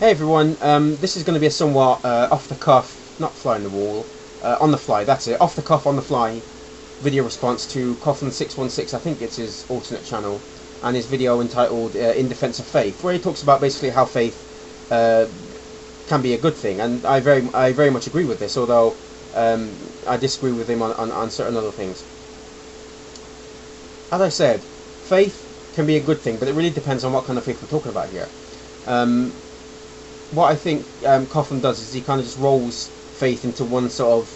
Hey everyone, this is going to be a somewhat off the cuff, not fly on the wall, on the fly, that's it, off the cuff, on the fly video response to Coughlin616, I think it's his alternate channel, and his video entitled In Defense of Faith, where he talks about basically how faith can be a good thing, and I very much agree with this, although I disagree with him on certain other things. As I said, faith can be a good thing, but it really depends on what kind of faith we're talking about here. What I think Coughlin does is he kind of just rolls faith into one sort of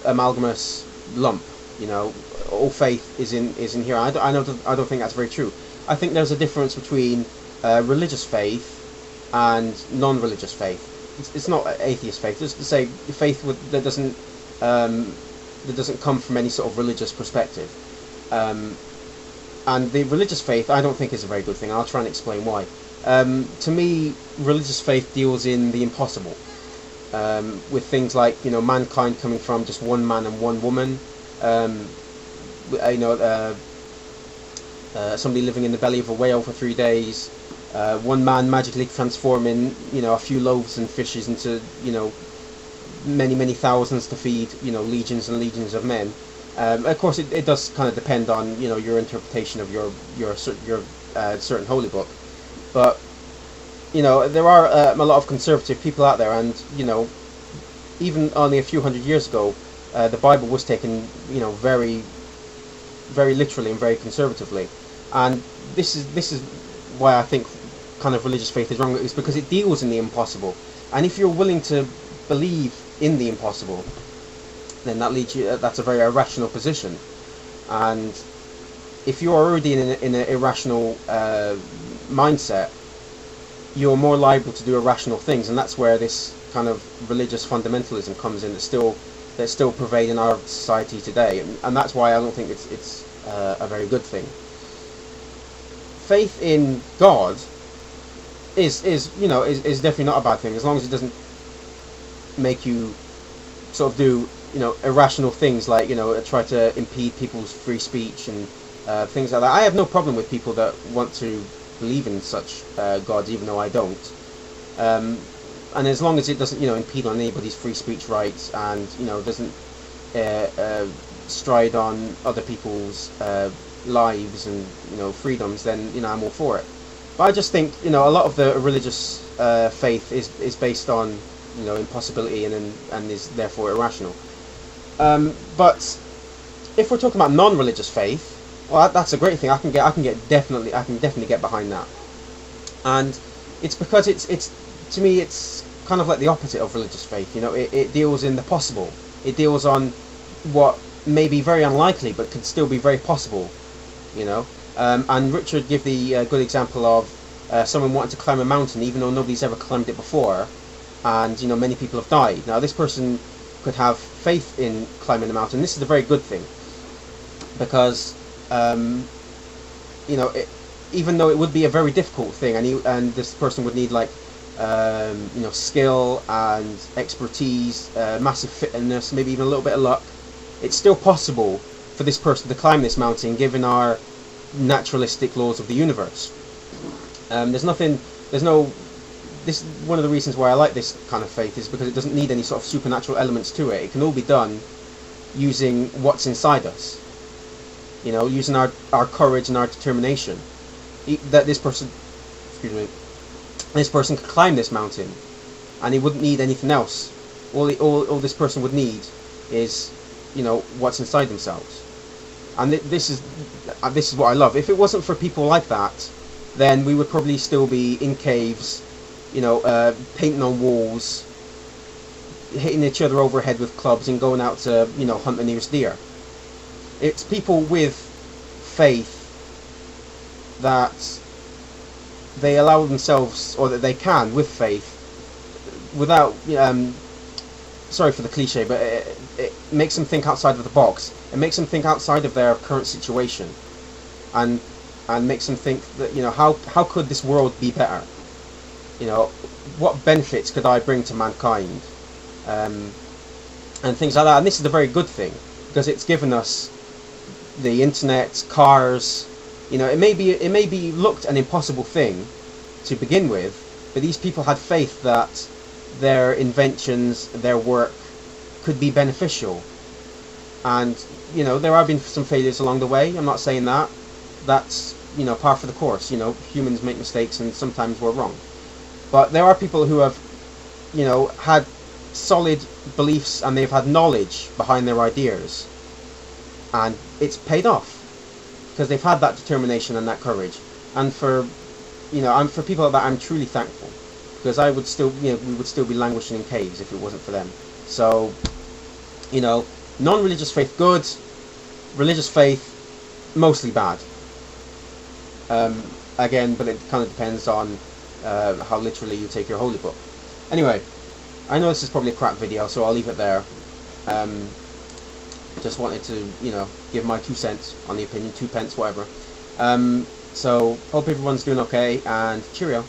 amalgamous lump. You know, all faith is in here. I don't think that's very true. I think there's a difference between religious faith and non-religious faith. It's not atheist faith. Just to say faith that doesn't come from any sort of religious perspective. And the religious faith, I don't think is a very good thing. I'll try and explain why. To me, religious faith deals in the impossible, with things like, you know, mankind coming from just one man and one woman, somebody living in the belly of a whale for 3 days, one man magically transforming, you know, a few loaves and fishes into, you know, many thousands to feed, you know, legions and legions of men. Of course, it does kind of depend on, you know, your interpretation of your certain holy book. But, you know, there are a lot of conservative people out there, and, you know, even only a few hundred years ago, the Bible was taken, you know, very literally and very conservatively. And this is why I think kind of religious faith is wrong, is because it deals in the impossible. And if you're willing to believe in the impossible, then that leads you, that's a very irrational position. And if you're already in an irrational mindset, you're more liable to do irrational things, and that's where this kind of religious fundamentalism comes in. That's still pervading our society today, and that's why I don't think it's a very good thing. Faith in God is definitely not a bad thing, as long as it doesn't make you sort of do, you know, irrational things like, you know, try to impede people's free speech and things like that. I have no problem with people that want to believe in such gods, even though I don't. And as long as it doesn't, you know, impede on anybody's free speech rights, and, you know, doesn't stride on other people's lives and, you know, freedoms, then, you know, I'm all for it. But I just think, you know, a lot of the religious faith is based on, you know, impossibility and is therefore irrational. But if we're talking about non-religious faith, well, that's a great thing. I can definitely get behind that. And it's because it's to me it's kind of like the opposite of religious faith. You know, it deals in the possible. It deals on what may be very unlikely but could still be very possible. You know, and Richard gave the good example of someone wanting to climb a mountain even though nobody's ever climbed it before, and, you know, many people have died. Now this person could have faith in climbing the mountain. This is a very good thing, because you know, even though it would be a very difficult thing, and this person would need, like, you know, skill and expertise, massive fitness, maybe even a little bit of luck, it's still possible for this person to climb this mountain given our naturalistic laws of the universe. This is one of the reasons why I like this kind of faith, is because it doesn't need any sort of supernatural elements to it. It can all be done using what's inside us. You know, using our courage and our determination. That this person could climb this mountain, and he wouldn't need anything else. All this person would need is, you know, what's inside themselves. And this is what I love. If it wasn't for people like that, then we would probably still be in caves, you know, painting on walls, hitting each other over the head with clubs, and going out to, you know, hunt the nearest deer. It's people with faith that they allow themselves, or that they can, with faith, without, sorry for the cliche, but it makes them think outside of the box. It makes them think outside of their current situation, and makes them think that, you know, how could this world be better? You know, what benefits could I bring to mankind? And things like that. And this is a very good thing, because it's given us the internet, cars. You know, it may be looked an impossible thing to begin with, but these people had faith that their inventions, their work, could be beneficial. And you know, there have been some failures along the way. I'm not saying that. That's, you know, par for the course. You know, humans make mistakes and sometimes we're wrong. But there are people who have, you know, had solid beliefs and they've had knowledge behind their ideas, and it's paid off because they've had that determination and that courage. And for, you know, for people like that, I'm truly thankful, because I would still, you know, we would still be languishing in caves if it wasn't for them. So, you know, non-religious faith good, religious faith mostly bad. Again, but it kind of depends on how literally you take your holy book. Anyway, I know this is probably a crap video, so I'll leave it there. Just wanted to, you know, give my 2 cents on the opinion, 2 pence, whatever. So, hope everyone's doing okay, and cheerio.